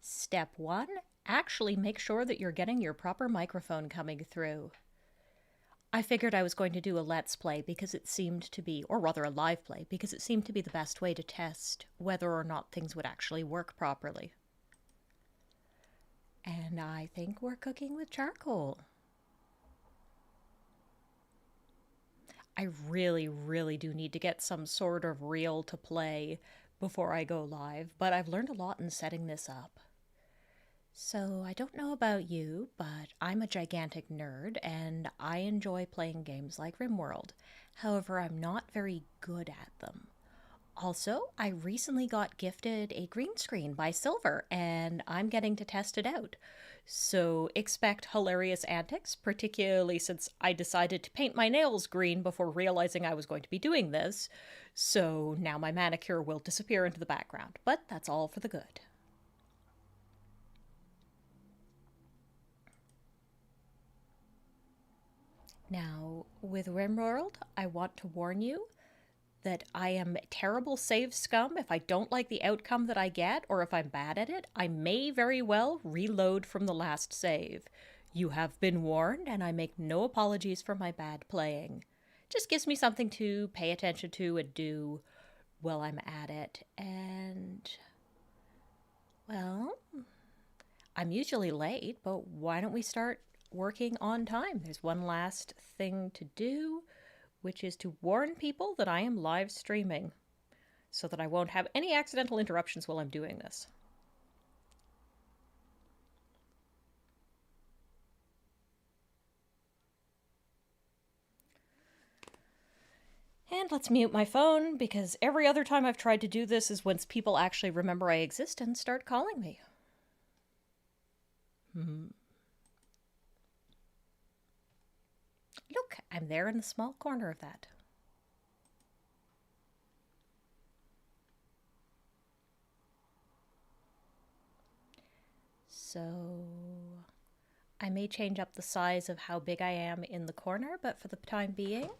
Step 1, actually make sure that you're getting your proper microphone coming through. I figured I was going to do a Let's Play because it seemed to be, or rather a live play, because it seemed to be the best way to test whether or not things would actually work properly. And I think we're cooking with charcoal. I really do need to get some sort of reel to play before I go live, but I've learned a lot in setting this up. So, I don't know about you, but I'm a gigantic nerd and I enjoy playing games like Rimworld. However, I'm not very good at them. Also, I recently got gifted a green screen by Silver and I'm getting to test it out. So, expect hilarious antics, particularly since I decided to paint my nails green before realizing I was going to be doing this. So, now my manicure will disappear into the background, but that's all for the good. Now, with Rimworld, I want to warn you that I am terrible save scum. If I don't like the outcome that I get, or if I'm bad at it, I may very well reload from the last save. You have been warned, and I make no apologies for my bad playing. Just gives me something to pay attention to and do while I'm at it. And, well, I'm usually late, but why don't we start working on time? There's one last thing to do, which is to warn people that I am live streaming so that I won't have any accidental interruptions while I'm doing this. And let's mute my phone, because every other time I've tried to do this is when people actually remember I exist and start calling me. Look, I'm there in the small corner of that. So I may change up the size of how big I am in the corner, but for the time being,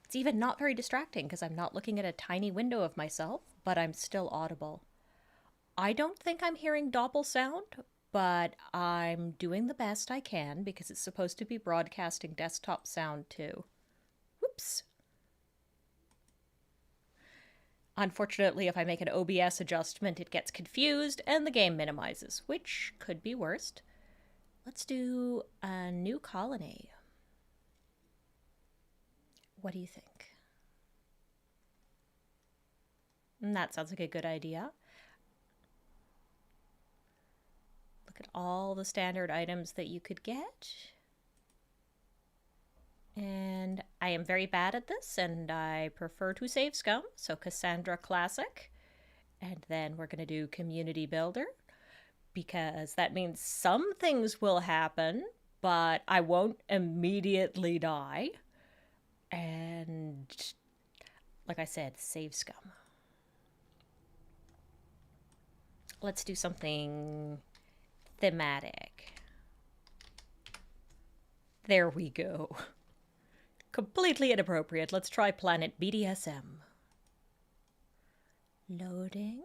it's even not very distracting because I'm not looking at a tiny window of myself, but I'm still audible. I don't think I'm hearing doppel sound, but I'm doing the best I can because it's supposed to be broadcasting desktop sound too. Whoops. Unfortunately, if I make an OBS adjustment, it gets confused and the game minimizes, which could be worst. Let's do a new colony. What do you think? That sounds like a good idea. Look at all the standard items that you could get. And I am very bad at this, and I prefer to save Scum, so Cassandra Classic. And then we're going to do Community Builder, because that means some things will happen, but I won't immediately die. And like I said, save Scum. Let's do something thematic. There we go. Completely inappropriate. Let's try Planet BDSM. Loading.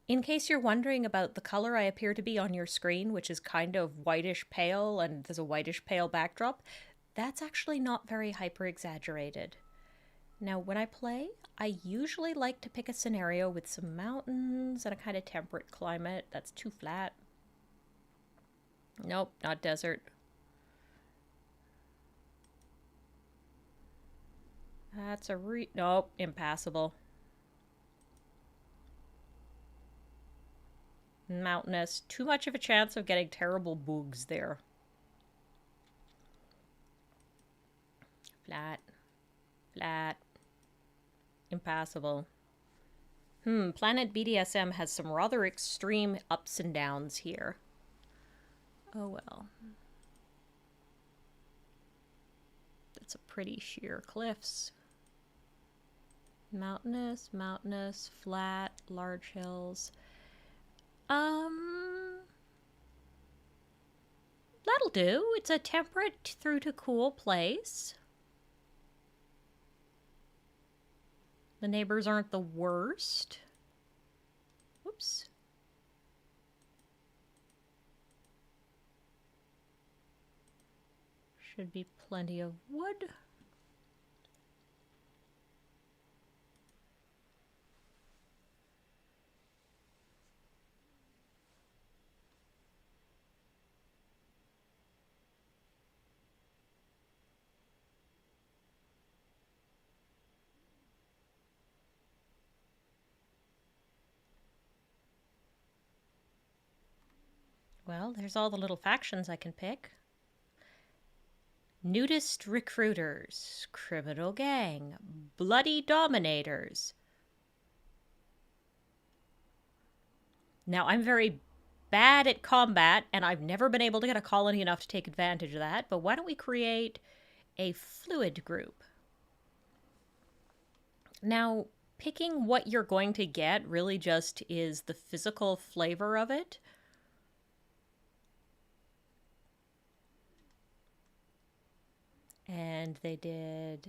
In case you're wondering about the color I appear to be on your screen, which is kind of whitish pale and there's a whitish pale backdrop, that's actually not very hyper exaggerated. Now, when I play, I usually like to pick a scenario with some mountains and a kind of temperate climate. That's too flat. Nope, not desert. That's a nope, impassable. Mountainous. Too much of a chance of getting terrible boogs there. Flat. Flat. Impassable. Planet BDSM has some rather extreme ups and downs here. Oh well. That's a pretty sheer cliffs. Mountainous, mountainous, flat, large hills. That'll do. It's a temperate through to cool place. The neighbors aren't the worst. Oops. Should be plenty of wood. Well, there's all the little factions I can pick. Nudist recruiters, criminal gang, bloody dominators. Now, I'm very bad at combat, and I've never been able to get a colony enough to take advantage of that, but why don't we create a fluid group? Now, picking what you're going to get really just is the physical flavor of it. And they did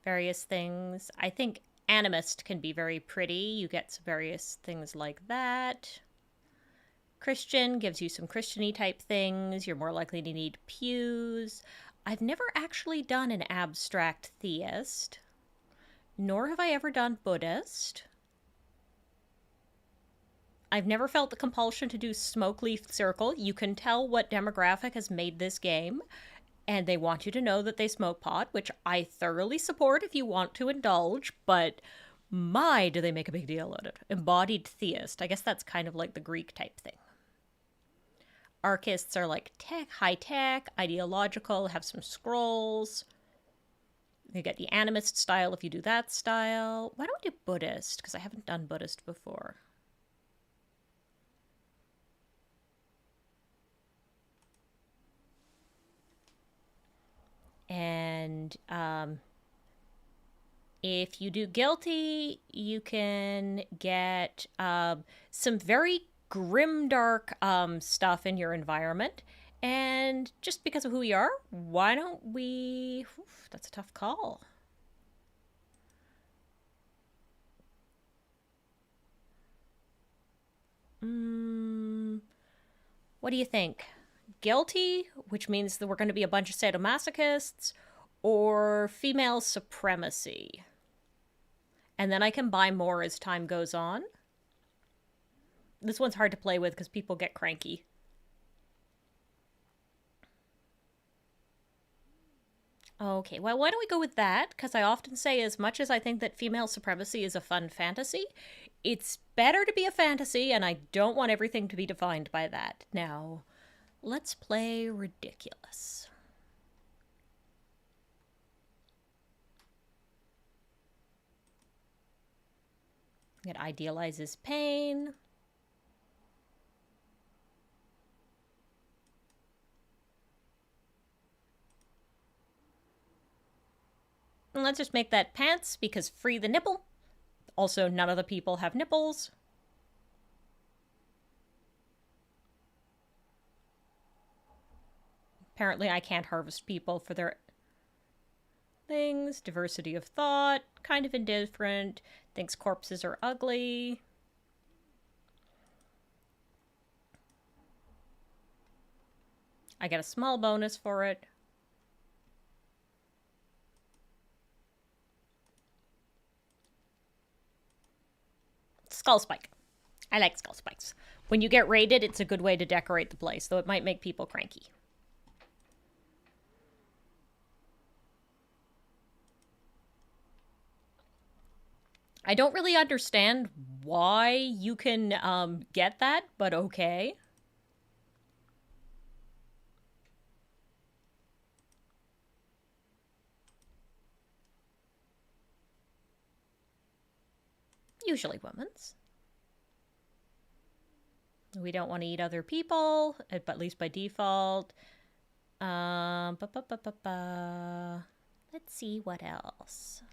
various things. I think animist can be very pretty. You get some various things like that. Christian gives you some Christian-y type things. You're more likely to need pews. I've never actually done an abstract theist, nor have I ever done Buddhist. I've never felt the compulsion to do Smoke Leaf Circle. You can tell what demographic has made this game, and they want you to know that they smoke pot, which I thoroughly support if you want to indulge, but my, do they make a big deal out of it. Embodied theist. I guess that's kind of like the Greek type thing. Archists are like tech, high tech, ideological, have some scrolls. You get the animist style if you do that style. Why don't we do Buddhist? Because I haven't done Buddhist before. And if you do guilty, you can get some very grimdark stuff in your environment. And just because of who we are, why don't we... Oof, that's a tough call. What do you think? Guilty, which means that we're going to be a bunch of sadomasochists, or female supremacy? And then I can buy more as time goes on. This one's hard to play with because people get cranky. Okay, well, why don't we go with that? Because I often say, as much as I think that female supremacy is a fun fantasy, it's better to be a fantasy, and I don't want everything to be defined by that. Now, let's play ridiculous. It idealizes pain. And let's just make that pants, because free the nipple. Also, none of the people have nipples. Apparently, I can't harvest people for their things. Diversity of thought. Kind of indifferent. Thinks corpses are ugly. I get a small bonus for it. Skull spike. I like skull spikes. When you get raided, it's a good way to decorate the place, though it might make people cranky. I don't really understand why you can get that, but okay. Usually women's. We don't want to eat other people, but at least by default. Let's see what else.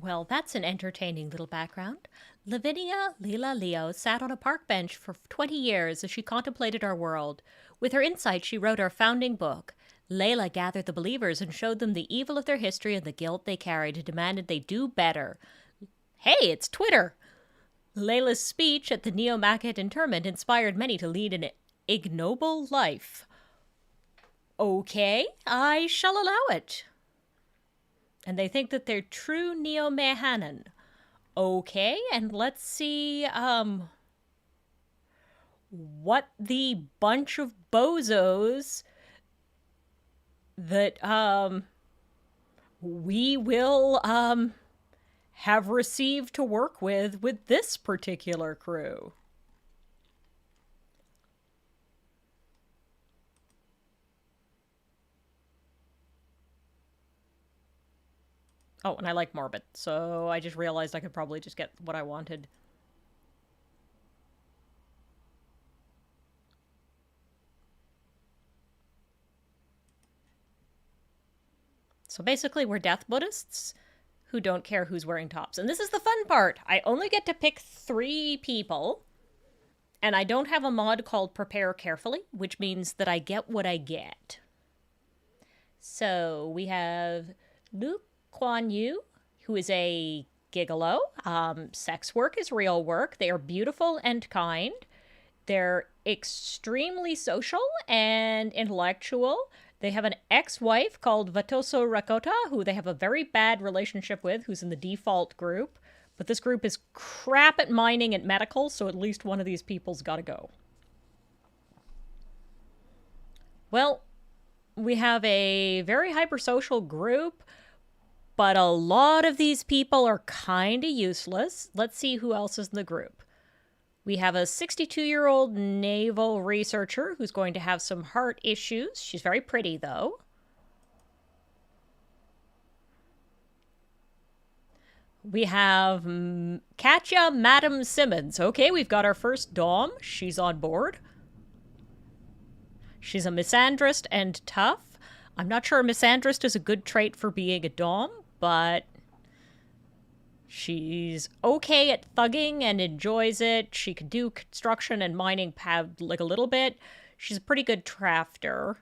Well, that's an entertaining little background. Lavinia Leela Leo sat on a park bench for 20 years as she contemplated our world. With her insight, she wrote our founding book. Layla gathered the believers and showed them the evil of their history and the guilt they carried and demanded they do better. Hey, it's Twitter! Layla's speech at the Neo-Macket interment inspired many to lead an ignoble life. Okay, I shall allow it. And they think that they're true Neo-Mahanan. Okay, and let's see, what the bunch of bozos that, we will, have received to work with this particular crew. Oh, and I like Morbid, so I just realized I could probably just get what I wanted. So basically, we're death Buddhists who don't care who's wearing tops. And this is the fun part. I only get to pick 3 people, and I don't have a mod called Prepare Carefully, which means that I get what I get. So we have Luke Kuan Yu, who is a gigolo. Sex work is real work. They are beautiful and kind. They're extremely social and intellectual. They have an ex-wife called Vatoso Rakota, who they have a very bad relationship with, who's in the default group. But this group is crap at mining and medical, so at least one of these people's gotta go. Well, we have a very hypersocial group, but a lot of these people are kind of useless. Let's see who else is in the group. We have a 62-year-old naval researcher who's going to have some heart issues. She's very pretty, though. We have Katya Madam Simmons. Okay, we've got our first Dom. She's on board. She's a misandrist and tough. I'm not sure a misandrist is a good trait for being a Dom, but she's okay at thugging and enjoys it. She can do construction and mining like a little bit. She's a pretty good crafter.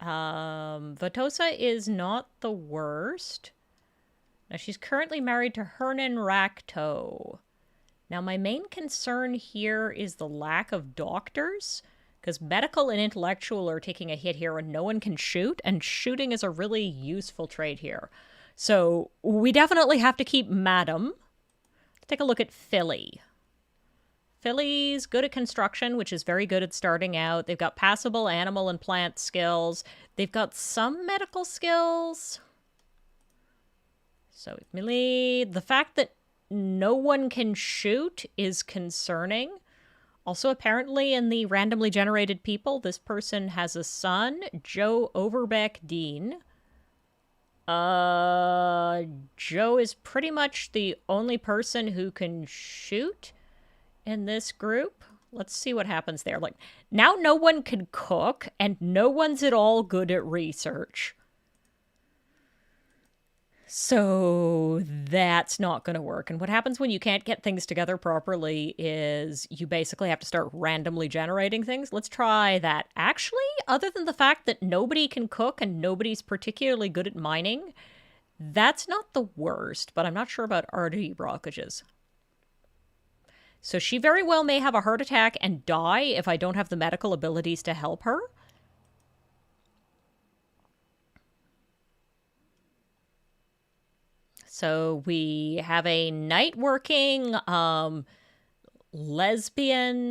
Vatosa is not the worst. Now, she's currently married to Hernan Rakto. Now, my main concern here is the lack of doctors, because medical and intellectual are taking a hit here and no one can shoot, and shooting is a really useful trait here. So we definitely have to keep Madam. Let's take a look at Philly. Philly's good at construction, which is very good at starting out. They've got passable animal and plant skills. They've got some medical skills. So Millie, the fact that no one can shoot is concerning. Also, apparently in the randomly generated people, this person has a son, Joe Overbeck Dean. Joe is pretty much the only person who can shoot in this group. Let's see what happens there. Like, now no one can cook, and no one's at all good at research. So that's not going to work. And what happens when you can't get things together properly is you basically have to start randomly generating things. Let's try that. Actually, other than the fact that nobody can cook and nobody's particularly good at mining, that's not the worst, but I'm not sure about artery blockages. So she very well may have a heart attack and die if I don't have the medical abilities to help her. So we have a night working lesbian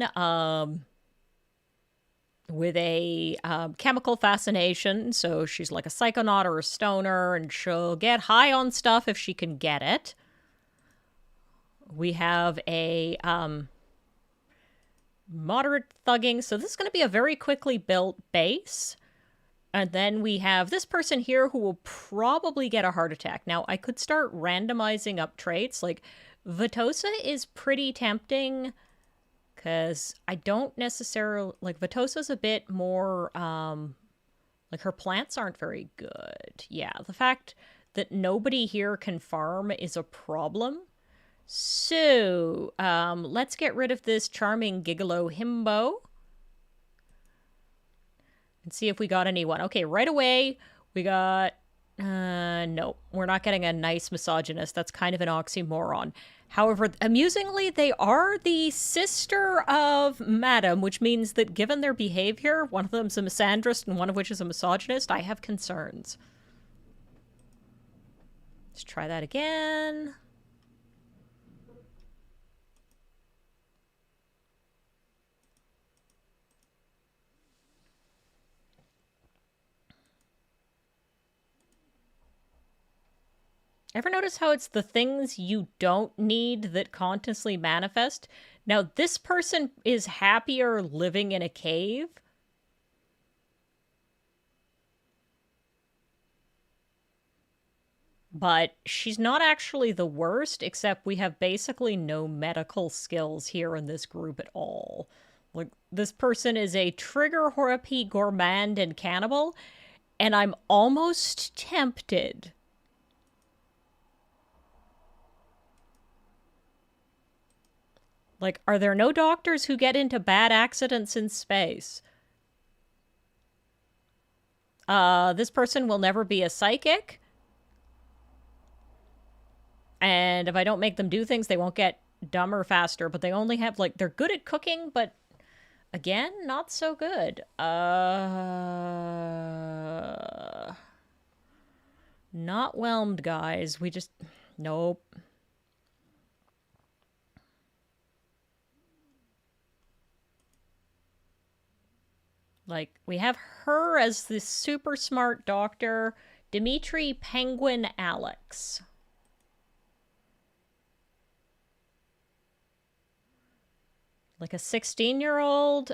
with a chemical fascination. So she's like a psychonaut or a stoner, and she'll get high on stuff if she can get it. We have a moderate thugging. So this is going to be a very quickly built base. And then we have this person here who will probably get a heart attack. Now, I could start randomizing up traits. Like, Vatosa is pretty tempting because I don't necessarily... Like, Vatosa's a bit more, Like, her plants aren't very good. Yeah, the fact that nobody here can farm is a problem. So, let's get rid of this charming gigolo himbo. And see if we got anyone. Okay, right away, we got... no, we're not getting a nice misogynist. That's kind of an oxymoron. However, amusingly, they are the sister of Madam, which means that given their behavior, one of them's a misandrist and one of which is a misogynist, I have concerns. Let's try that again. Ever notice how it's the things you don't need that constantly manifest? Now, this person is happier living in a cave. But she's not actually the worst, except we have basically no medical skills here in this group at all. Like, this person is a trigger-happy gourmand and cannibal, and I'm almost tempted. Like, are there no doctors who get into bad accidents in space? This person will never be a psychic. And if I don't make them do things, they won't get dumber faster. But they only have, like, they're good at cooking, but again, not so good. Not whelmed, guys. We just, nope. Like, we have her as the super smart doctor, Dimitri Penguin Alex. Like a 16-year-old.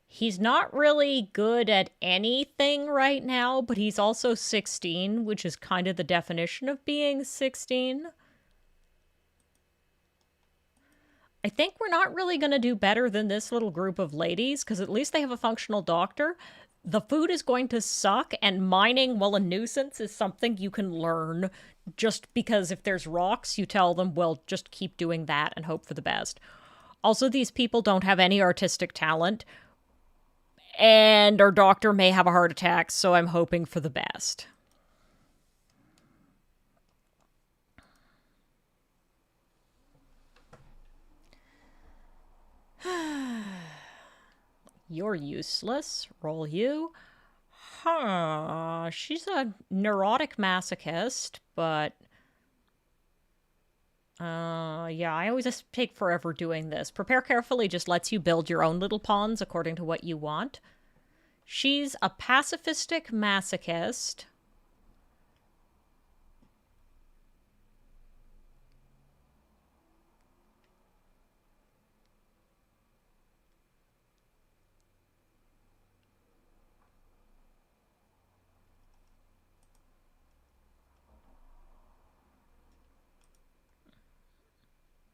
He's not really good at anything right now, but he's also 16, which is kind of the definition of being 16. I think we're not really going to do better than this little group of ladies, because at least they have a functional doctor. The food is going to suck, and mining, while a nuisance, is something you can learn. Just because if there's rocks, you tell them, well, just keep doing that and hope for the best. Also, these people don't have any artistic talent, and our doctor may have a heart attack, so I'm hoping for the best. You're useless. Roll you. Huh. She's a neurotic masochist, but... yeah, I always just take forever doing this. Prepare carefully just lets you build your own little pawns according to what you want. She's a pacifistic masochist.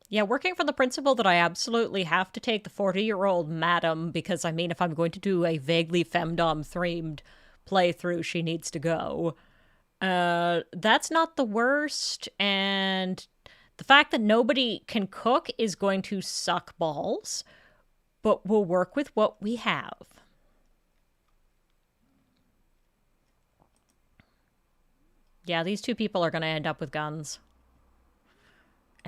Yeah, working from the principle that I absolutely have to take the 40-year-old madam, because, I mean, if I'm going to do a vaguely femdom-themed playthrough, she needs to go. That's not the worst, and the fact that nobody can cook is going to suck balls, but we'll work with what we have. Yeah, these two people are going to end up with guns.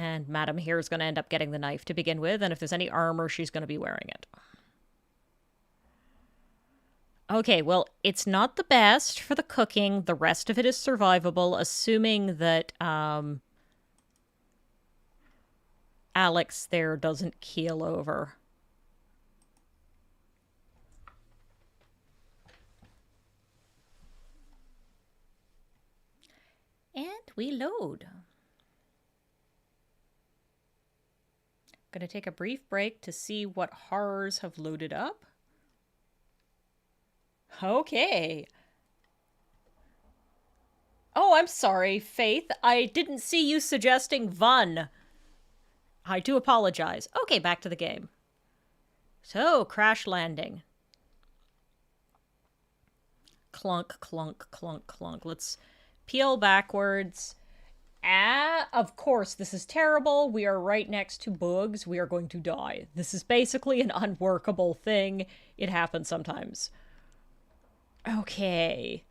And Madam here is going to end up getting the knife to begin with, and if there's any armor, she's going to be wearing it. Okay, well, it's not the best for the cooking. The rest of it is survivable, assuming that Alex there doesn't keel over. And we load. Going to take a brief break to see what horrors have loaded up. Okay. Oh, I'm sorry, Faith. I didn't see you suggesting Vun. I do apologize. Okay, back to the game. So, crash landing. clunk, clunk, clunk, clunk. Let's peel backwards. Of course, this is terrible. We are right next to bugs. We are going to die. This is basically an unworkable thing. It happens sometimes. Okay.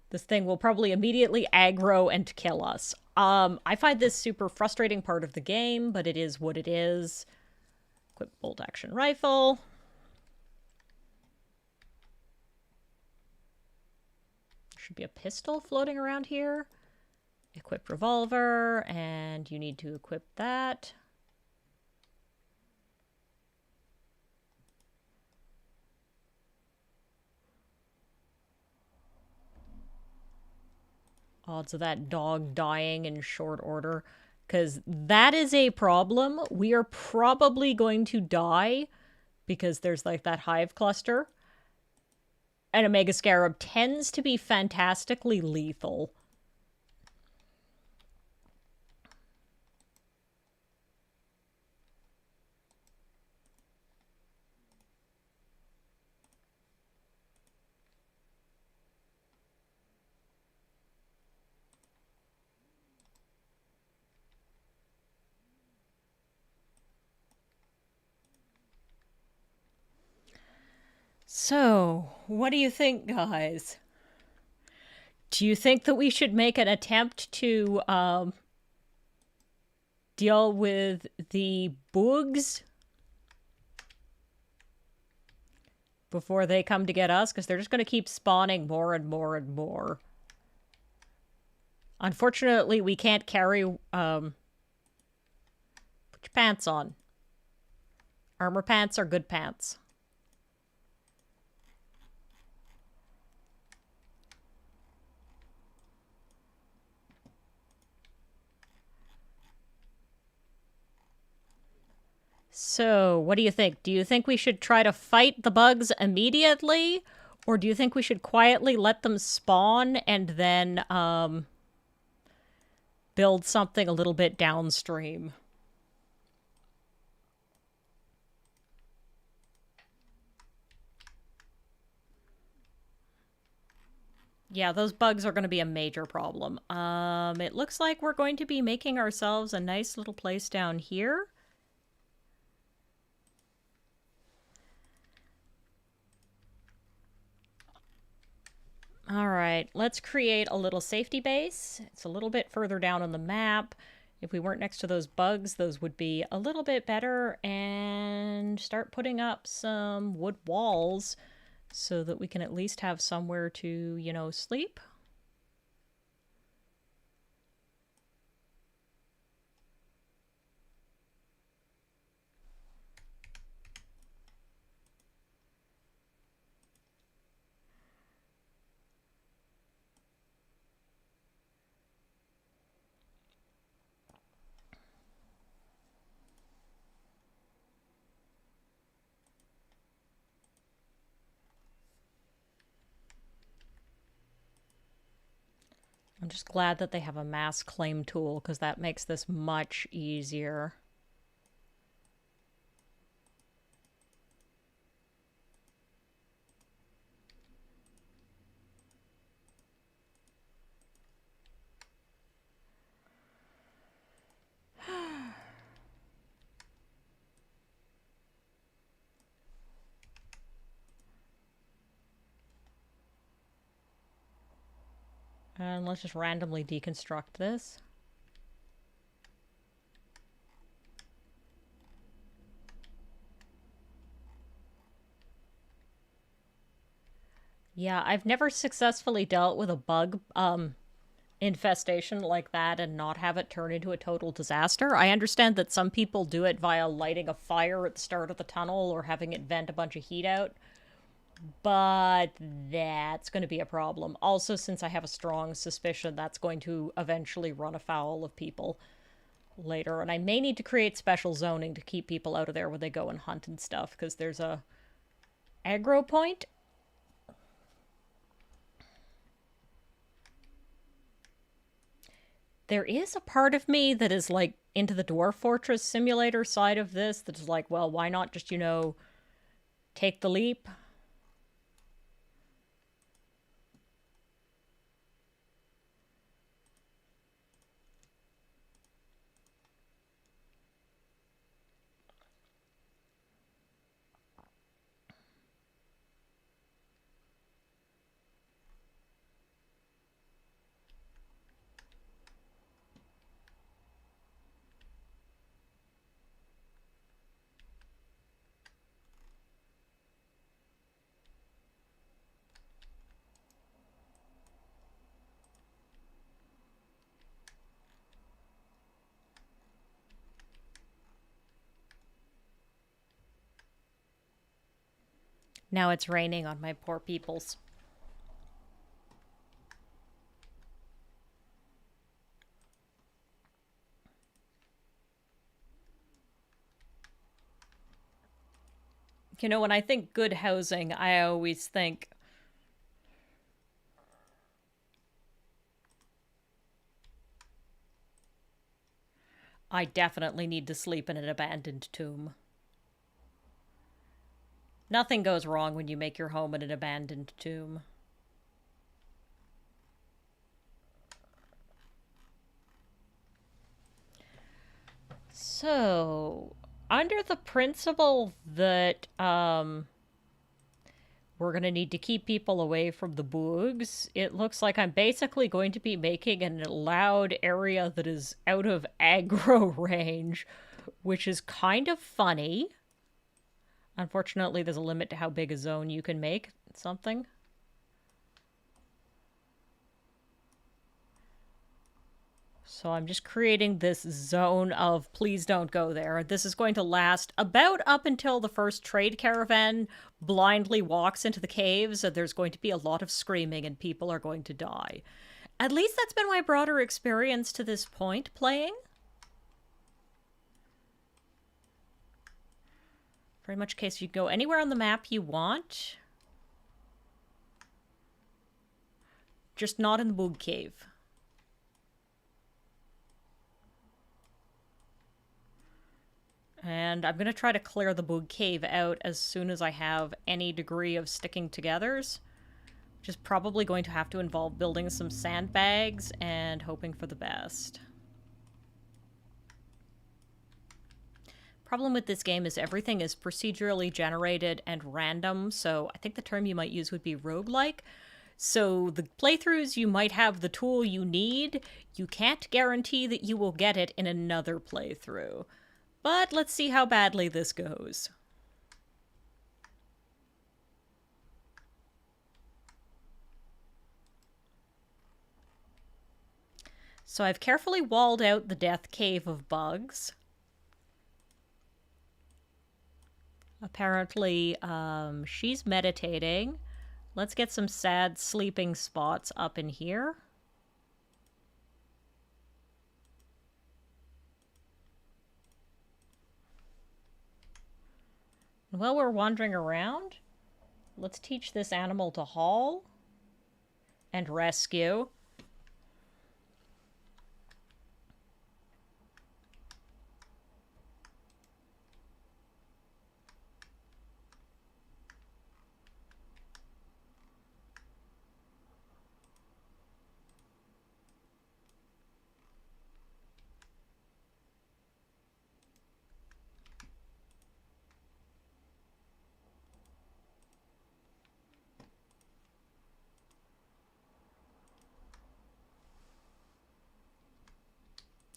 This thing will probably immediately aggro and kill us. I find this super frustrating part of the game, but it is what it is. Equip bolt action rifle. Should be a pistol floating around here. Equip revolver, and you need to equip that. Odds of that dog dying in short order, because that is a problem. We are probably going to die because there's like that hive cluster. And a Mega Scarab tends to be fantastically lethal. So, what do you think, guys? Do you think that we should make an attempt to deal with the bugs before they come to get us? Because they're just going to keep spawning more and more and more. Unfortunately, we can't carry... put your pants on. Armor pants are good pants. So, what do you think? Do you think we should try to fight the bugs immediately? Or do you think we should quietly let them spawn and then build something a little bit downstream? Yeah, those bugs are going to be a major problem. It looks like we're going to be making ourselves a nice little place down here. All right, let's create a little safety base. It's a little bit further down on the map. If we weren't next to those bugs, those would be a little bit better. And start putting up some wood walls so that we can at least have somewhere to, you know, sleep. I'm just glad that they have a mass claim tool because that makes this much easier. And let's just randomly deconstruct this. Yeah, I've never successfully dealt with a bug infestation like that and not have it turn into a total disaster. I understand that some people do it via lighting a fire at the start of the tunnel or having it vent a bunch of heat out. But that's going to be a problem. Also, since I have a strong suspicion that's going to eventually run afoul of people later. And I may need to create special zoning to keep people out of there when they go and hunt and stuff, because there's a aggro point. There is a part of me that is like into the Dwarf Fortress simulator side of this that is like, well, why not just, you know, take the leap? Now it's raining on my poor peoples. You know, when I think good housing, I always think I definitely need to sleep in an abandoned tomb. Nothing goes wrong when you make your home in an abandoned tomb. So, under the principle that we're going to need to keep people away from the boogs, it looks like I'm basically going to be making an allowed area that is out of aggro range, which is kind of funny. Unfortunately, there's a limit to how big a zone you can make something. So I'm just creating this zone of please don't go there. This is going to last about up until the first trade caravan blindly walks into the caves, and there's going to be a lot of screaming and people are going to die. At least that's been my broader experience to this point playing. Very much case you can go anywhere on the map you want. Just not in the Boog Cave. And I'm going to try to clear the Boog Cave out as soon as I have any degree of sticking togethers. Which is probably going to have to involve building some sandbags and hoping for the best. Problem with this game is everything is procedurally generated and random, so I think the term you might use would be roguelike. So the playthroughs you might have the tool you need, you can't guarantee that you will get it in another playthrough. But let's see how badly this goes. So I've carefully walled out the death cave of bugs. Apparently, she's meditating. Let's get some sad sleeping spots up in here. While we're wandering around, let's teach this animal to haul and rescue.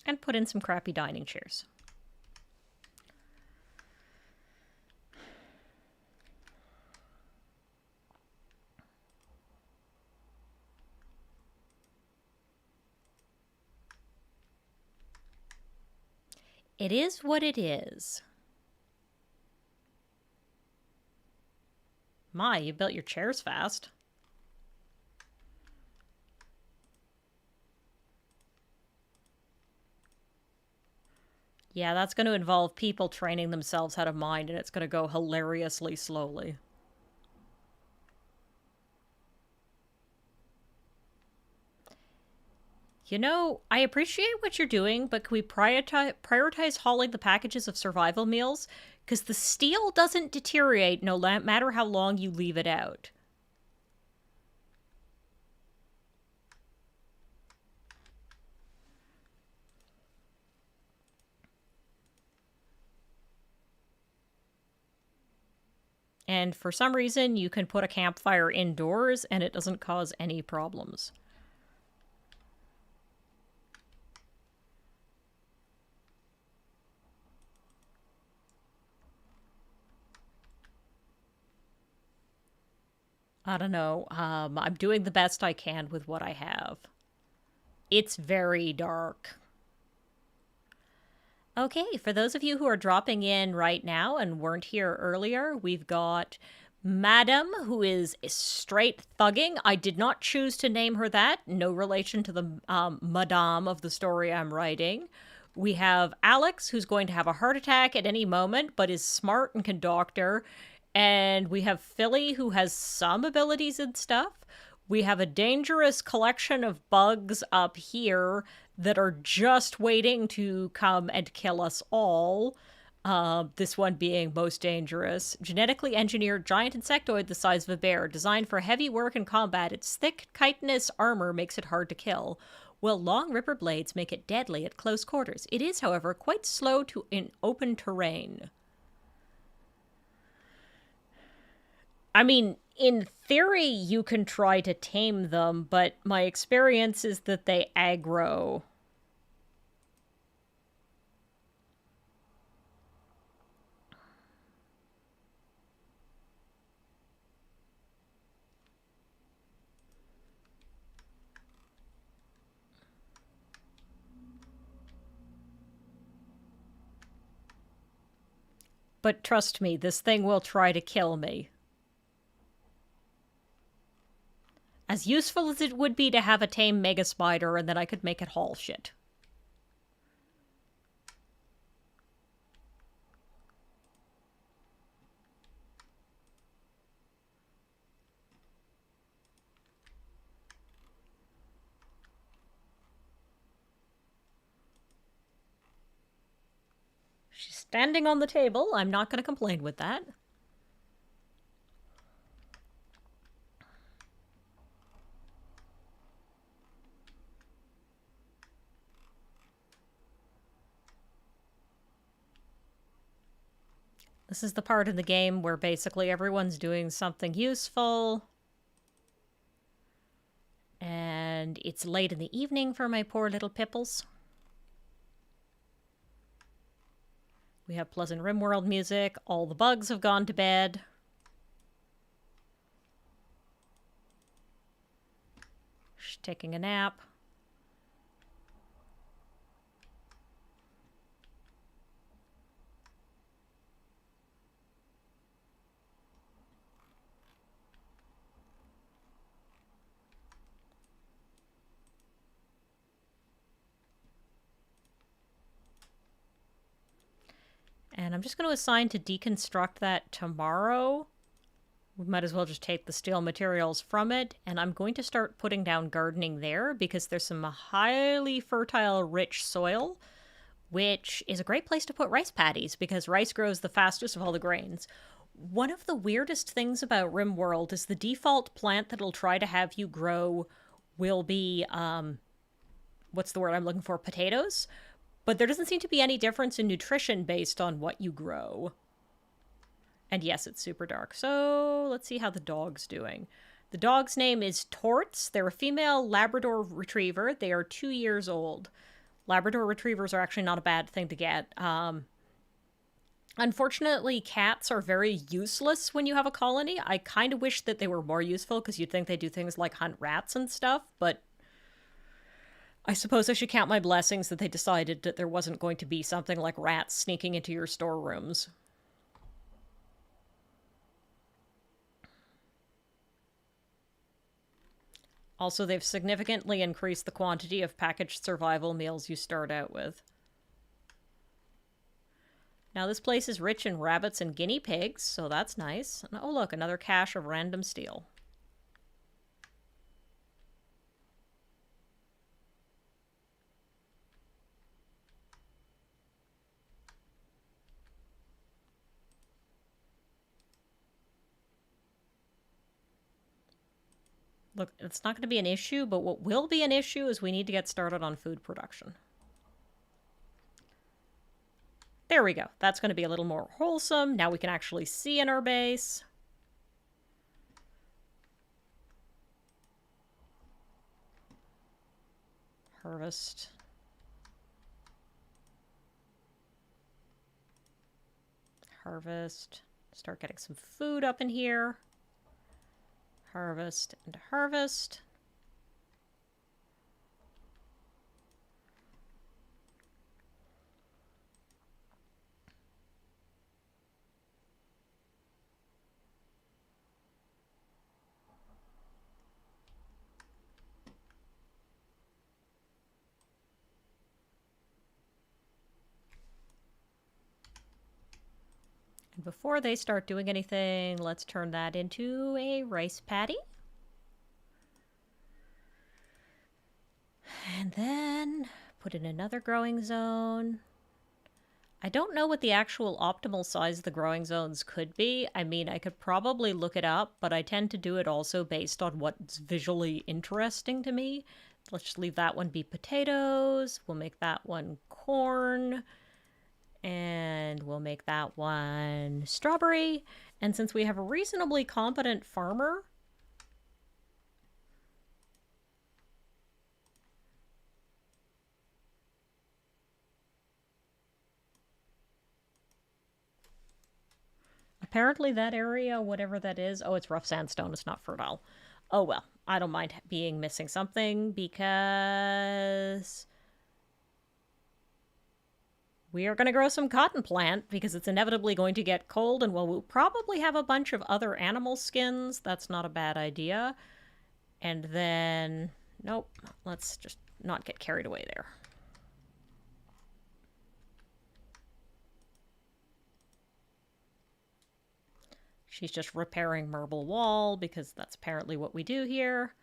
And put in some crappy dining chairs. It is what it is. My, you built your chairs fast. Yeah, that's going to involve people training themselves how to mine, and it's going to go hilariously slowly. You know, I appreciate what you're doing, but can we prioritize hauling the packages of survival meals? Because the steel doesn't deteriorate no matter how long you leave it out. And for some reason, you can put a campfire indoors and it doesn't cause any problems. I don't know. I'm doing the best I can with what I have. It's very dark. Okay, for those of you who are dropping in right now and weren't here earlier, we've got Madam, who is straight thugging. I did not choose to name her that. No relation to the Madame of the story I'm writing. We have Alex, who's going to have a heart attack at any moment, but is smart and can doctor. And we have Philly, who has some abilities and stuff. We have a dangerous collection of bugs up here that are just waiting to come and kill us all. This one being most dangerous. Genetically engineered giant insectoid the size of a bear, designed for heavy work and combat. Its thick, chitinous armor makes it hard to kill, while long ripper blades make it deadly at close quarters. It is, however, quite slow in open terrain. I mean, in theory, you can try to tame them, but my experience is that they aggro. But trust me, this thing will try to kill me. As useful as it would be to have a tame mega spider and then I could make it haul shit. She's standing on the table. I'm not going to complain with that. This is the part of the game where basically everyone's doing something useful. And it's late in the evening for my poor little pipples. We have pleasant Rimworld music. All the bugs have gone to bed. She's taking a nap. And I'm just going to assign to deconstruct that tomorrow. We might as well just take the steel materials from it. And I'm going to start putting down gardening there because there's some highly fertile, rich soil, which is a great place to put rice paddies because rice grows the fastest of all the grains. One of the weirdest things about Rimworld is the default plant that'll try to have you grow will be, what's the word I'm looking for? Potatoes. But there doesn't seem to be any difference in nutrition based on what you grow. And yes, it's super dark. So let's see how the dog's doing. The dog's name is Torts. They're a female Labrador Retriever. They are 2 years old. Labrador Retrievers are actually not a bad thing to get. Unfortunately, cats are very useless when you have a colony. I kind of wish that they were more useful because you'd think they do things like hunt rats and stuff, but I suppose I should count my blessings that they decided that there wasn't going to be something like rats sneaking into your storerooms. Also, they've significantly increased the quantity of packaged survival meals you start out with. Now, this place is rich in rabbits and guinea pigs, so that's nice. And, oh, look, another cache of random steel. Look, it's not going to be an issue, but what will be an issue is we need to get started on food production. There we go. That's going to be a little more wholesome. Now we can actually see in our base. Harvest. Harvest. Start getting some food up in here. Harvest and harvest. Before they start doing anything, let's turn that into a rice paddy. And then put in another growing zone. I don't know what the actual optimal size of the growing zones could be. I mean, I could probably look it up, but I tend to do it also based on what's visually interesting to me. Let's just leave that one be potatoes. We'll make that one corn. And we'll make that one strawberry. And since we have a reasonably competent farmer, apparently that area, whatever that is, oh, it's rough sandstone, it's not fertile. Oh well, I don't mind being missing something because we are going to grow some cotton plant because it's inevitably going to get cold, and we'll probably have a bunch of other animal skins. That's not a bad idea. And then, nope, let's just not get carried away there. She's just repairing marble wall because that's apparently what we do here.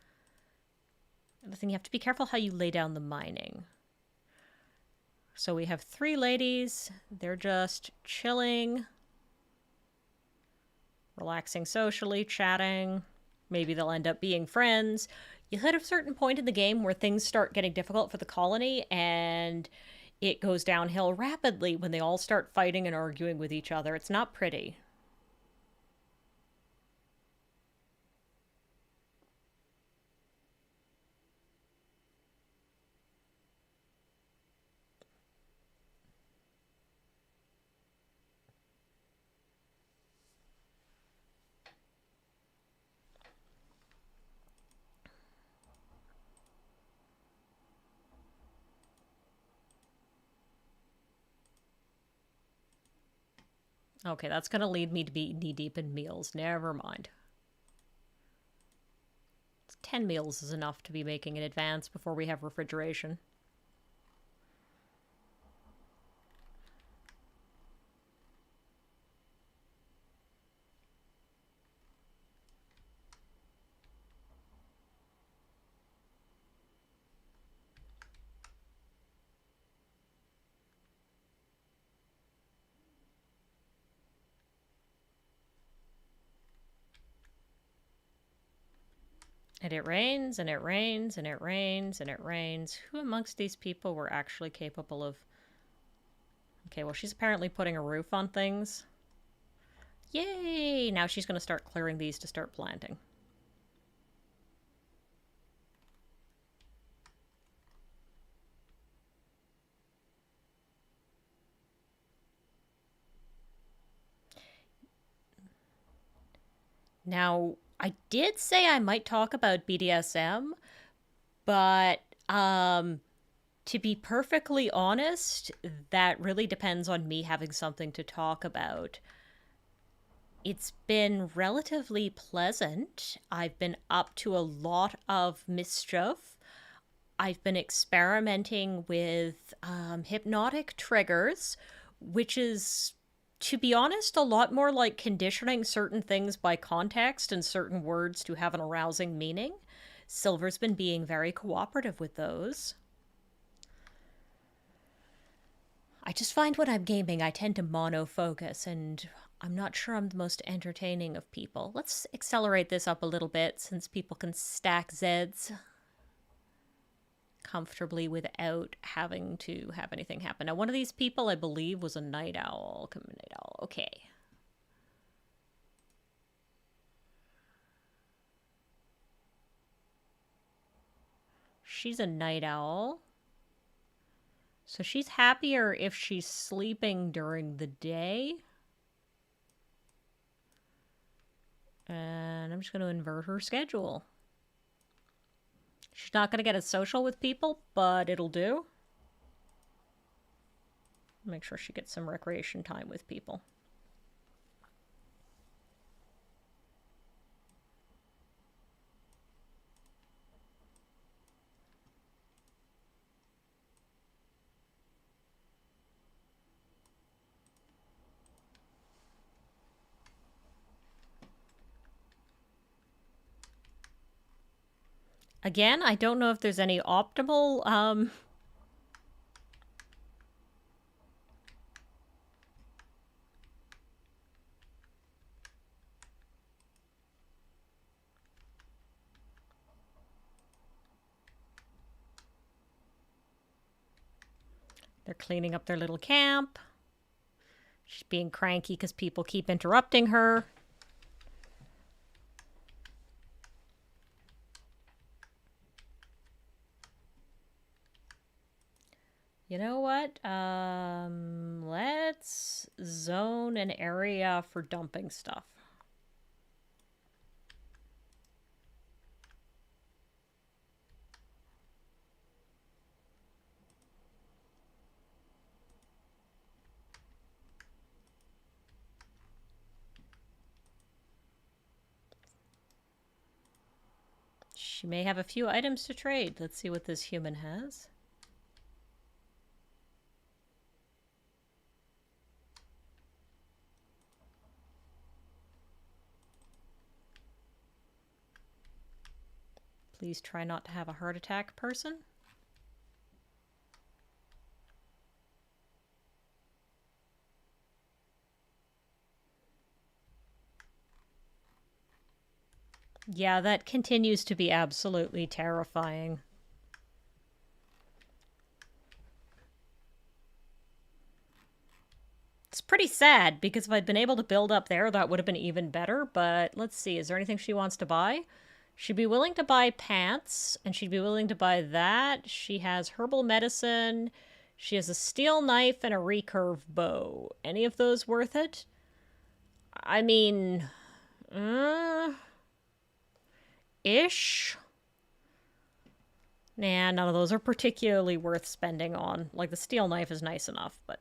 And the thing, you have to be careful how you lay down the mining. So we have 3 ladies. They're just chilling, relaxing socially, chatting. Maybe they'll end up being friends. You hit a certain point in the game where things start getting difficult for the colony, and it goes downhill rapidly when they all start fighting and arguing with each other. It's not pretty. Okay, that's going to lead me to be knee-deep in meals. Never mind. 10 meals is enough to be making in advance before we have refrigeration. And it rains, and it rains, and it rains, and it rains. Who amongst these people were actually capable of... Okay, well, she's apparently putting a roof on things. Yay! Now she's going to start clearing these to start planting. Now, I did say I might talk about BDSM, but to be perfectly honest, that really depends on me having something to talk about. It's been relatively pleasant. I've been up to a lot of mischief. I've been experimenting with hypnotic triggers, which is, to be honest, a lot more like conditioning certain things by context and certain words to have an arousing meaning. Silver's been being very cooperative with those. I just find when I'm gaming, I tend to monofocus, and I'm not sure I'm the most entertaining of people. Let's accelerate this up a little bit since people can stack Zeds comfortably without having to have anything happen. Now, one of these people, I believe, was a night owl. Night owl. Okay. She's a night owl. So she's happier if she's sleeping during the day. And I'm just going to invert her schedule. She's not going to get as social with people, but it'll do. Make sure she gets some recreation time with people. Again, I don't know if there's any optimal, they're cleaning up their little camp. She's being cranky because people keep interrupting her. You know what? Let's zone an area for dumping stuff. She may have a few items to trade. Let's see what this human has. Please try not to have a heart attack, person. Yeah, that continues to be absolutely terrifying. It's pretty sad, because if I'd been able to build up there, that would have been even better. But let's see, is there anything she wants to buy? She'd be willing to buy pants, and she'd be willing to buy that. She has herbal medicine. She has a steel knife and a recurve bow. Any of those worth it? I mean, ish. Nah, none of those are particularly worth spending on. Like, the steel knife is nice enough, but...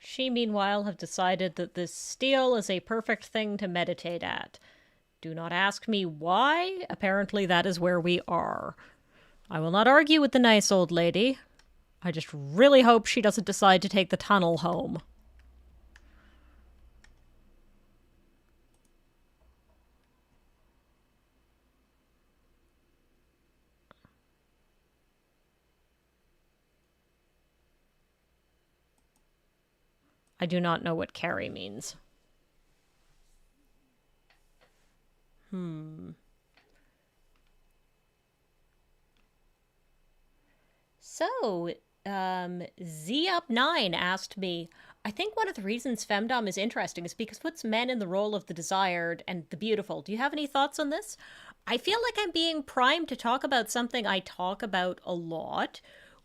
She, meanwhile, have decided that this steel is a perfect thing to meditate at. Do not ask me why. Apparently that is where we are. I will not argue with the nice old lady. I just really hope she doesn't decide to take the tunnel home. I do not know what carry means. So, Z-Up9 asked me, I think one of the reasons femdom is interesting is because it puts men in the role of the desired and the beautiful. Do you have any thoughts on this? I feel like I'm being primed to talk about something I talk about a lot,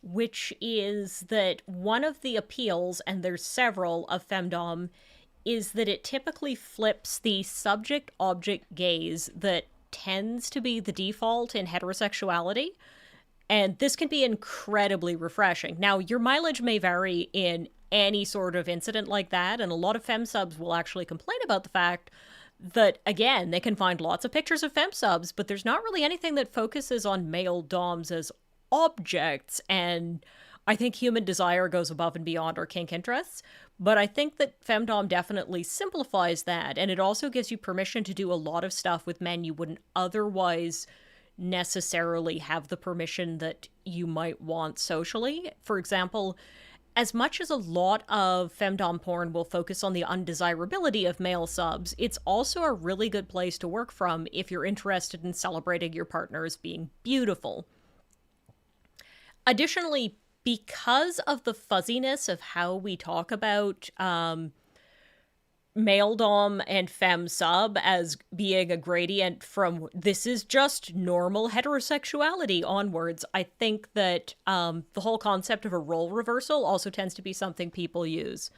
which is that one of the appeals, and there's several, of femdom, is that it typically flips the subject-object gaze that tends to be the default in heterosexuality. And this can be incredibly refreshing. Now, your mileage may vary in any sort of incident like that, and a lot of fem subs will actually complain about the fact that, again, they can find lots of pictures of fem subs, but there's not really anything that focuses on male doms as objects, and I think human desire goes above and beyond our kink interests. But I think that femdom definitely simplifies that, and it also gives you permission to do a lot of stuff with men you wouldn't otherwise necessarily have the permission that you might want socially. For example, as much as a lot of femdom porn will focus on the undesirability of male subs, it's also a really good place to work from if you're interested in celebrating your partner as being beautiful. Additionally, because of the fuzziness of how we talk about male dom and fem sub as being a gradient from this is just normal heterosexuality onwards, I think that the whole concept of a role reversal also tends to be something people use.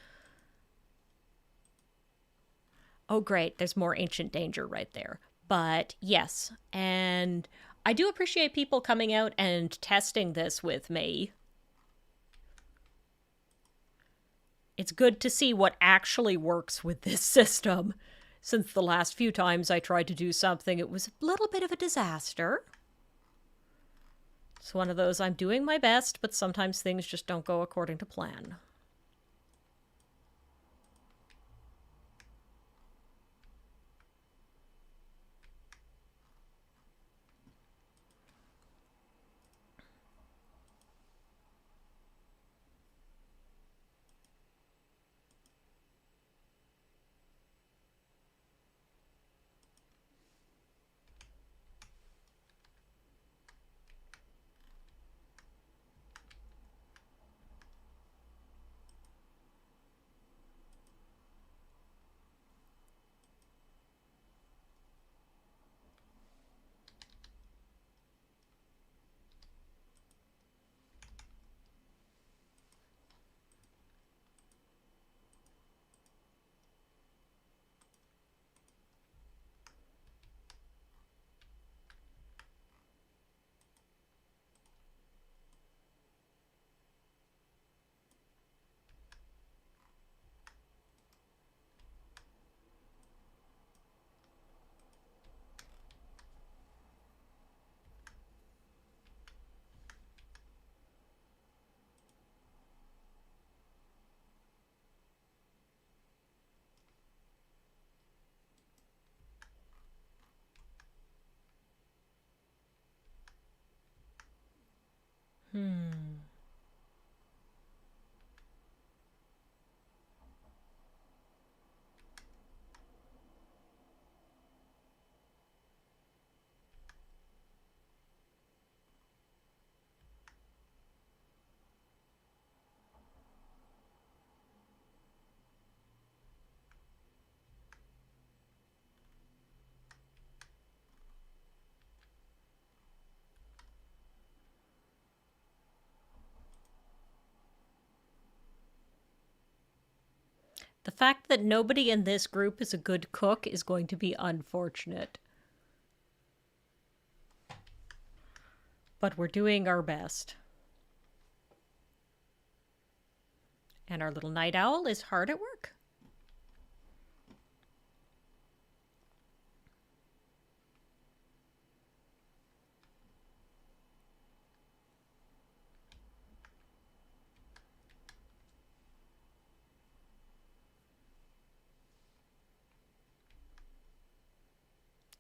Oh, great, there's more ancient danger right there. But yes, and I do appreciate people coming out and testing this with me. It's good to see what actually works with this system. since the last few times I tried to do something, it was a little bit of a disaster. It's one of those, I'm doing my best, but sometimes things just don't go according to plan. The fact that nobody in this group is a good cook is going to be unfortunate. But we're doing our best. And our little night owl is hard at work.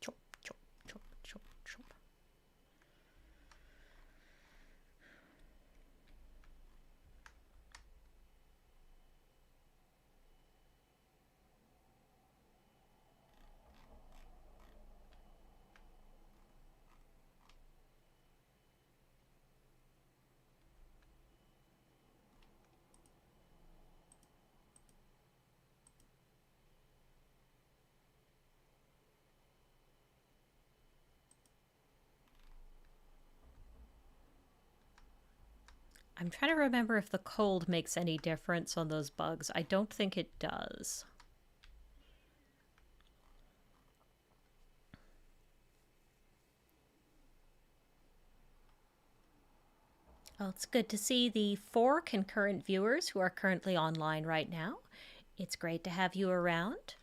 Chop, chop, chop, chop, chop. I'm trying to remember if the cold makes any difference on those bugs. I don't think it does. Well, it's good to see the 4 concurrent viewers who are currently online right now. It's great to have you around.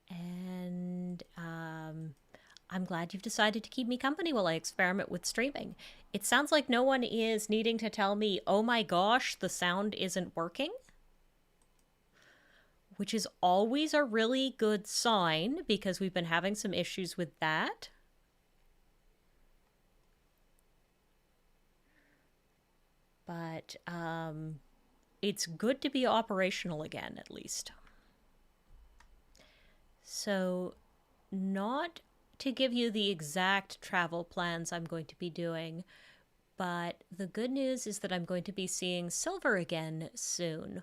And I'm glad you've decided to keep me company while I experiment with streaming. It sounds like no one is needing to tell me, oh my gosh, the sound isn't working, which is always a really good sign because we've been having some issues with that. But it's good to be operational again, at least. So, not to give you the exact travel plans I'm going to be doing, but the good news is that I'm going to be seeing Silver again soon.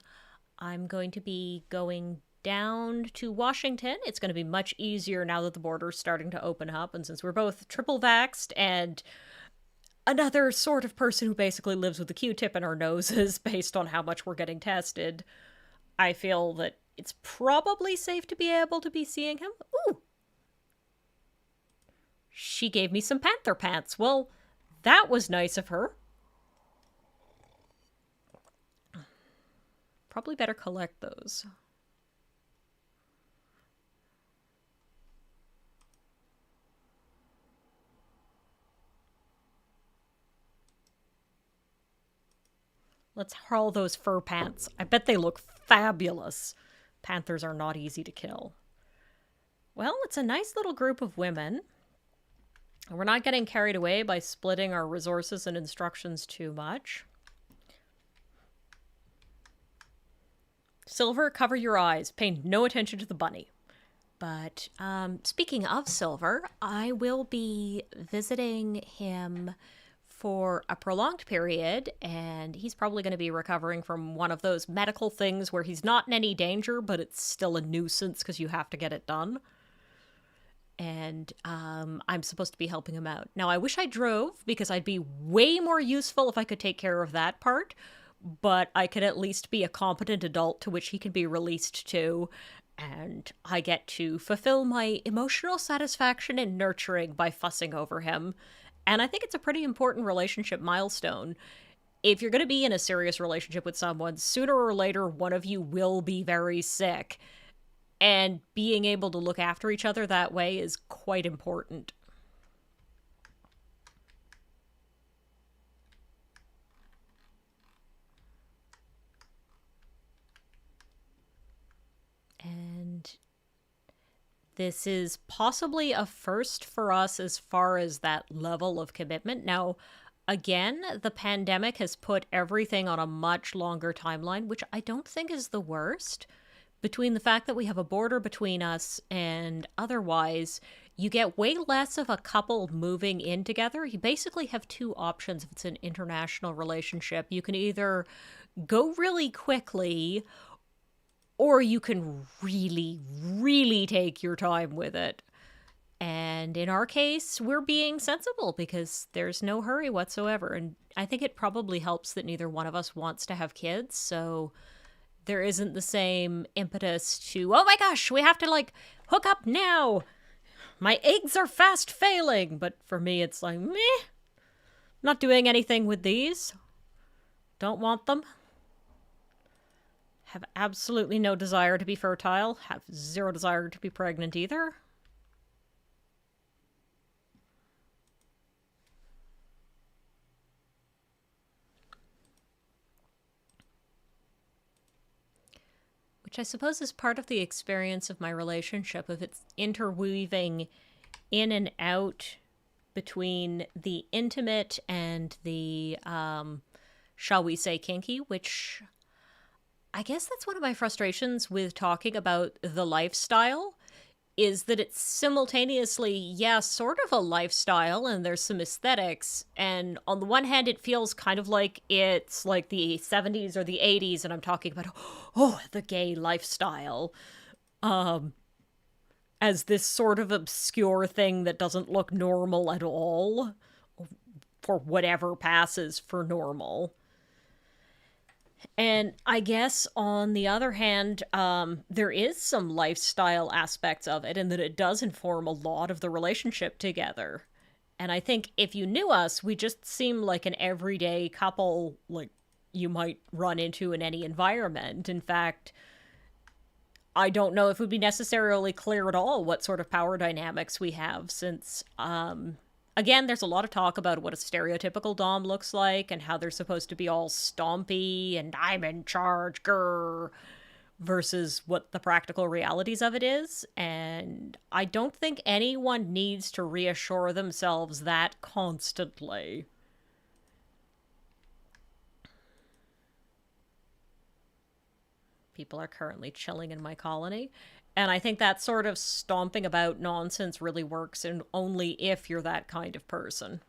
I'm going to be going down to Washington. It's going to be much easier now that the border's starting to open up, and since we're both triple vaxxed and another sort of person who basically lives with a Q-tip in our noses based on how much we're getting tested, I feel that it's probably safe to be able to be seeing him. Ooh! She gave me some panther pants. Well, that was nice of her. Probably better collect those. Let's haul those fur pants. I bet they look fabulous. Panthers are not easy to kill. Well, it's a nice little group of women. We're not getting carried away by splitting our resources and instructions too much. Silver, cover your eyes. Pay no attention to the bunny. But speaking of Silver, I will be visiting him for a prolonged period, and he's probably going to be recovering from one of those medical things where he's not in any danger, but it's still a nuisance because you have to get it done. And I'm supposed to be helping him out. Now, I wish I drove because I'd be way more useful if I could take care of that part, but I could at least be a competent adult to which he can be released to, and I get to fulfill my emotional satisfaction and nurturing by fussing over him. And I think it's a pretty important relationship milestone. If you're going to be in a serious relationship with someone, sooner or later, one of you will be very sick. And being able to look after each other that way is quite important. And this is possibly a first for us as far as that level of commitment. Now, again, the pandemic has put everything on a much longer timeline, which I don't think is the worst. Between the fact that we have a border between us and otherwise, you get way less of a couple moving in together. You basically have two options if it's an international relationship. You can either go really quickly, or you can really, really take your time with it. And in our case, we're being sensible because there's no hurry whatsoever. And I think it probably helps that neither one of us wants to have kids, so there isn't the same impetus to, oh my gosh, we have to like hook up now. My eggs are fast failing. But for me, it's like, meh, not doing anything with these. Don't want them. Have absolutely no desire to be fertile. Have zero desire to be pregnant either. Which I suppose is part of the experience of my relationship, of its interweaving in and out between the intimate and the, shall we say, kinky, which I guess that's one of my frustrations with talking about the lifestyle, is that it's simultaneously, yeah, sort of a lifestyle, and there's some aesthetics, and on the one hand it feels kind of like it's like the 70s or the 80s, and I'm talking about, oh, the gay lifestyle, as this sort of obscure thing that doesn't look normal at all, for whatever passes for normal. And I guess on the other hand, there is some lifestyle aspects of it, and that it does inform a lot of the relationship together. And I think if you knew us, we just seem like an everyday couple, like you might run into in any environment. In fact, I don't know if it would be necessarily clear at all what sort of power dynamics we have, since again, there's a lot of talk about what a stereotypical dom looks like and how they're supposed to be all stompy and I'm in charge, grr, versus what the practical realities of it is. And I don't think anyone needs to reassure themselves that constantly. People are currently chilling in my colony. And I think that sort of stomping about nonsense really works, and only if you're that kind of person.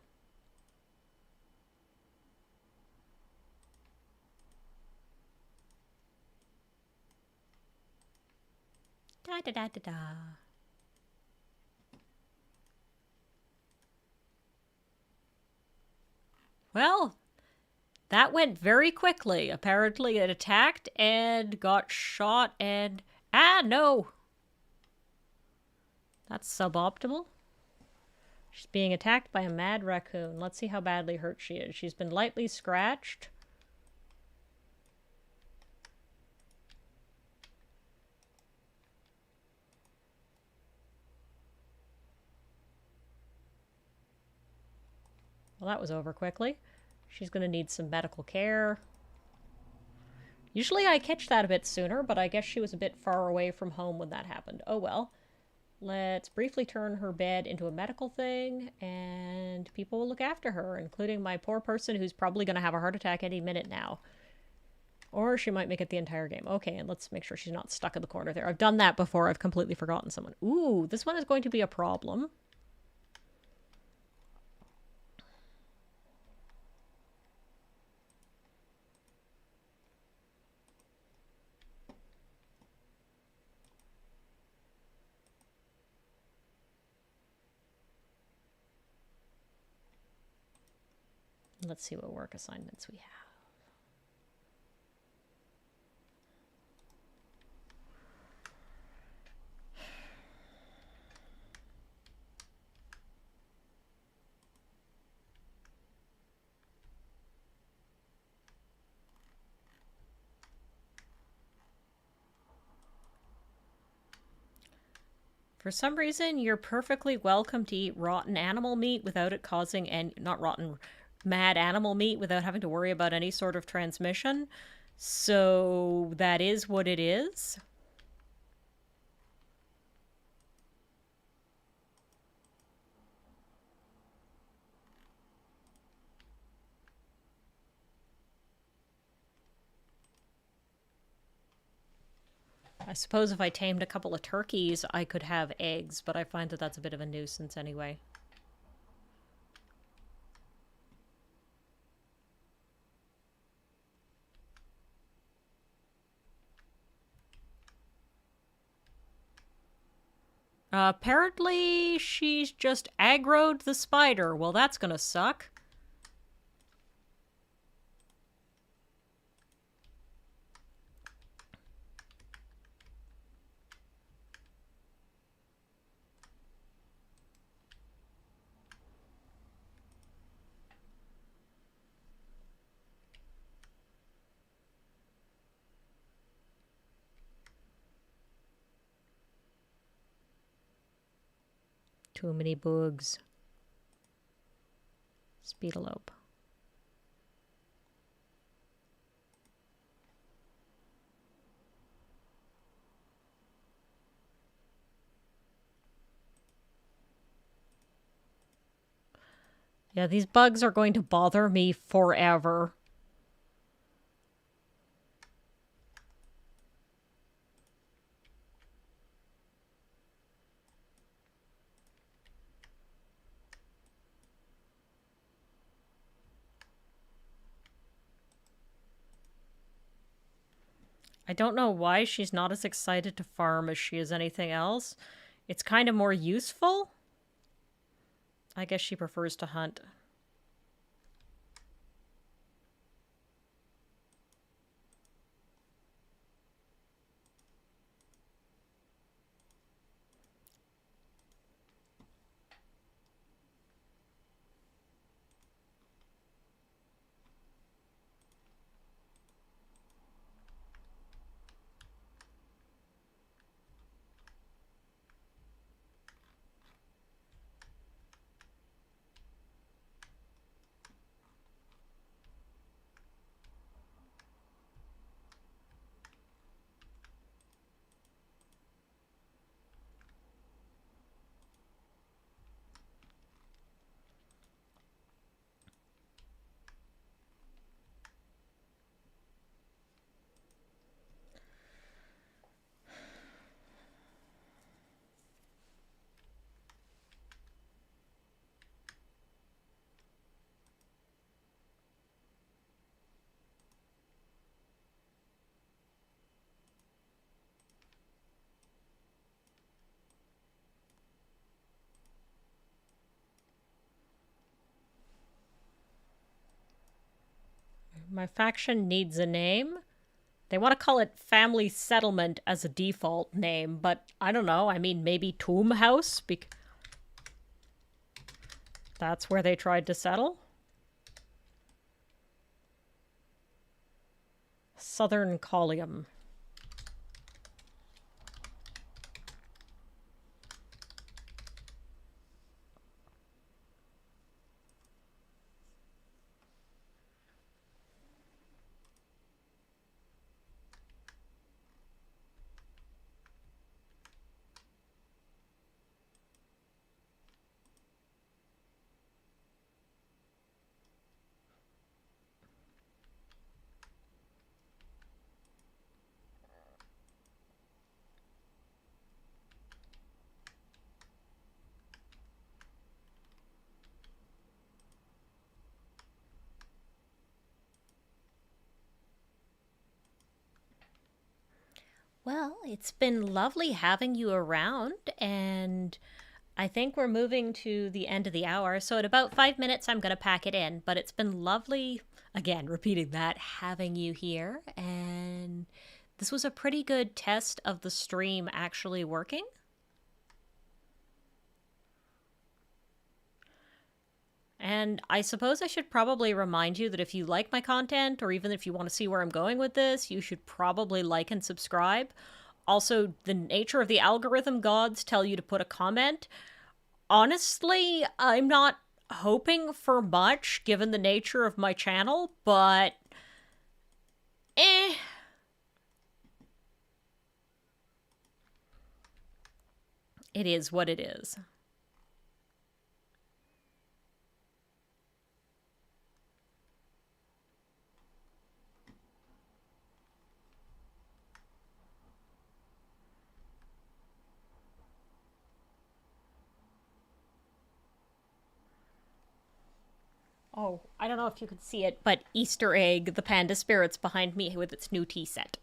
Da da da da da. Well, that went very quickly. Apparently it attacked and got shot and... Ah, no! That's suboptimal. She's being attacked by a mad raccoon. Let's see how badly hurt she is. She's been lightly scratched. Well, that was over quickly. She's going to need some medical care. Usually I catch that a bit sooner, but I guess she was a bit far away from home when that happened. Oh well. Let's briefly turn her bed into a medical thing, and people will look after her, including my poor person who's probably going to have a heart attack any minute now. Or she might make it the entire game. Okay, and let's make sure she's not stuck in the corner there. I've done that before. I've completely forgotten someone. Ooh, this one is going to be a problem. Let's see what work assignments we have. For some reason, you're perfectly welcome to eat rotten animal meat without it causing any, not rotten, mad animal meat without having to worry about any sort of transmission. So that is what it is. I suppose if I tamed a couple of turkeys, I could have eggs, but I find that that's a bit of a nuisance anyway. Apparently, she's just aggroed the spider. Well, that's gonna suck. Too many bugs. Speedalope. Yeah, these bugs are going to bother me forever. I don't know why she's not as excited to farm as she is anything else. It's kind of more useful. I guess she prefers to hunt. My faction needs a name. They want to call it Family Settlement as a default name, but I don't know. I mean, maybe Tomb House? That's where they tried to settle? Southern Collium. Well, it's been lovely having you around, and I think we're moving to the end of the hour. So, in about 5 minutes, I'm going to pack it in. But it's been lovely, again, repeating that, having you here. And this was a pretty good test of the stream actually working. And I suppose I should probably remind you that if you like my content, or even if you want to see where I'm going with this, you should probably like and subscribe. Also, the nature of the algorithm gods tell you to put a comment. Honestly, I'm not hoping for much given the nature of my channel, but eh. It is what it is. Oh, I don't know if you could see it, but Easter egg, the panda spirit's behind me with its new tea set.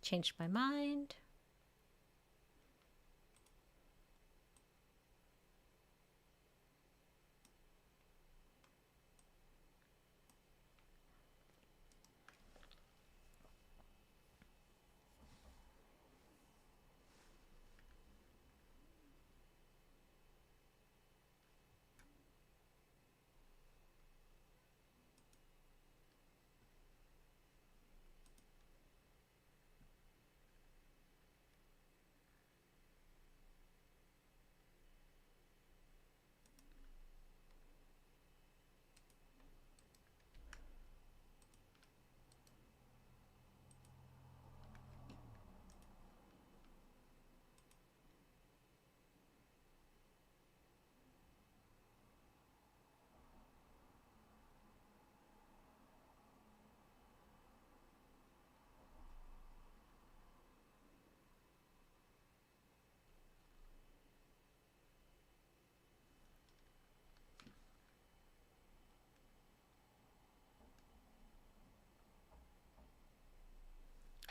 Changed my mind.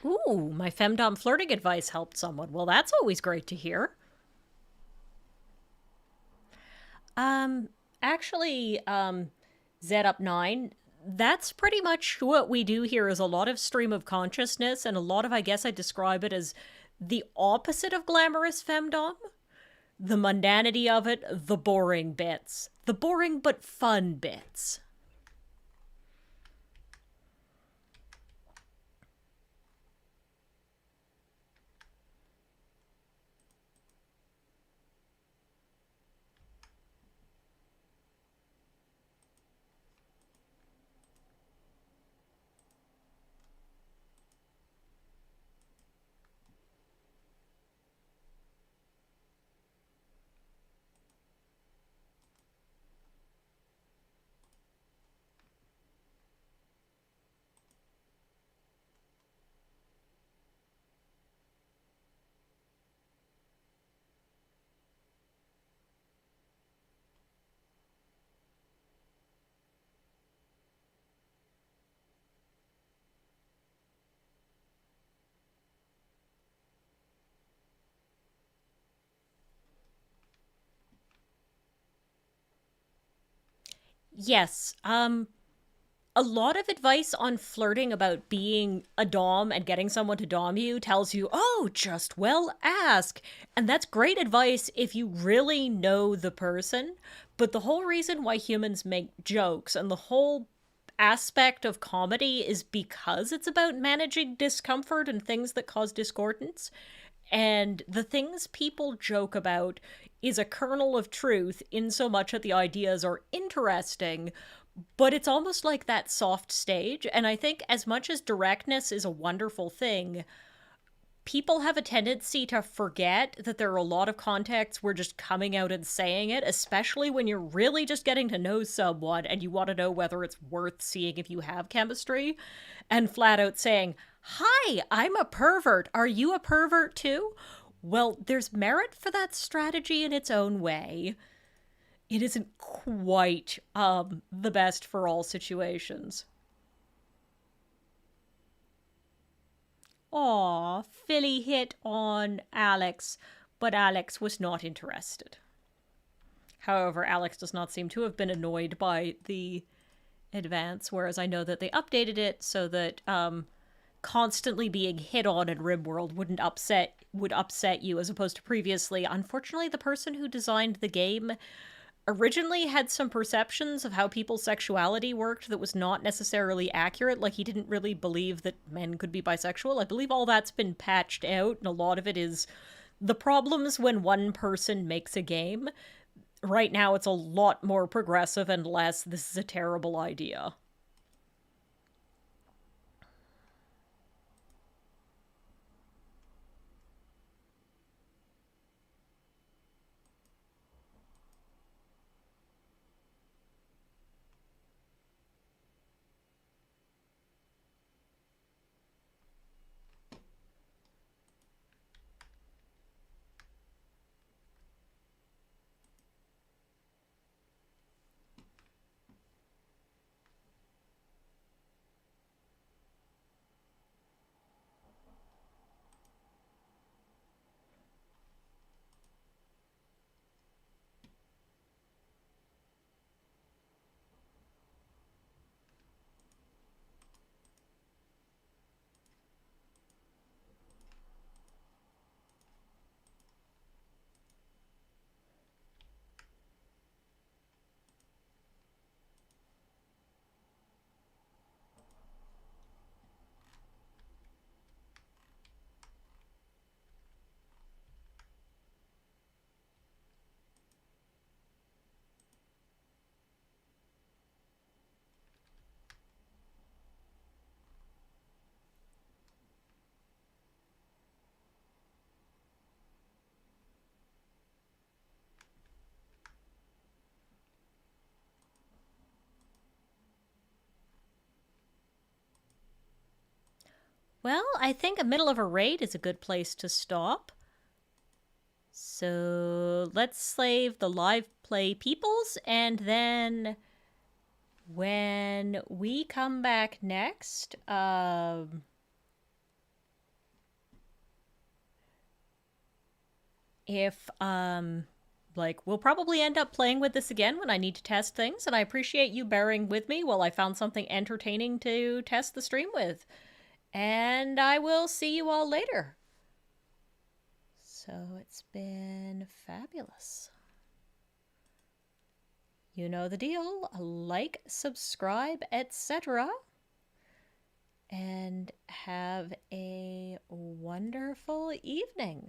Ooh, my femdom flirting advice helped someone. Well, that's always great to hear. Um, actually, Zed Up 9, that's pretty much what we do here is a lot of stream of consciousness and a lot of, I guess I describe it as the opposite of glamorous femdom. The mundanity of it, the boring bits. The boring but fun bits. Yes, A lot of advice on flirting about being a dom and getting someone to dom you tells you, oh, just well ask. And that's great advice if you really know the person. But the whole reason why humans make jokes and the whole aspect of comedy is because it's about managing discomfort and things that cause discordance. And the things people joke about is a kernel of truth in so much that the ideas are interesting, but it's almost like that soft stage. And I think as much as directness is a wonderful thing, people have a tendency to forget that there are a lot of contexts where just coming out and saying it, especially when you're really just getting to know someone and you want to know whether it's worth seeing if you have chemistry, and flat out saying, hi, I'm a pervert. Are you a pervert too? Well, there's merit for that strategy in its own way. It isn't quite the best for all situations. Aw, Philly hit on Alex, but Alex was not interested. However, Alex does not seem to have been annoyed by the advance, whereas I know that they updated it so that constantly being hit on in Rimworld would upset you as opposed to previously. Unfortunately, the person who designed the game originally had some perceptions of how people's sexuality worked that was not necessarily accurate. Like, he didn't really believe that men could be bisexual. I believe all that's been patched out, and a lot of it is the problems when one person makes a game. Right now, it's a lot more progressive and less, this is a terrible idea. Well, I think a middle of a raid is a good place to stop. So let's slave the live play peoples, and then when we come back next, if like, we'll probably end up playing with this again when I need to test things, and I appreciate you bearing with me while I found something entertaining to test the stream with. And I will see you all later. So it's been fabulous. You know the deal. Like, subscribe, etc. And have a wonderful evening.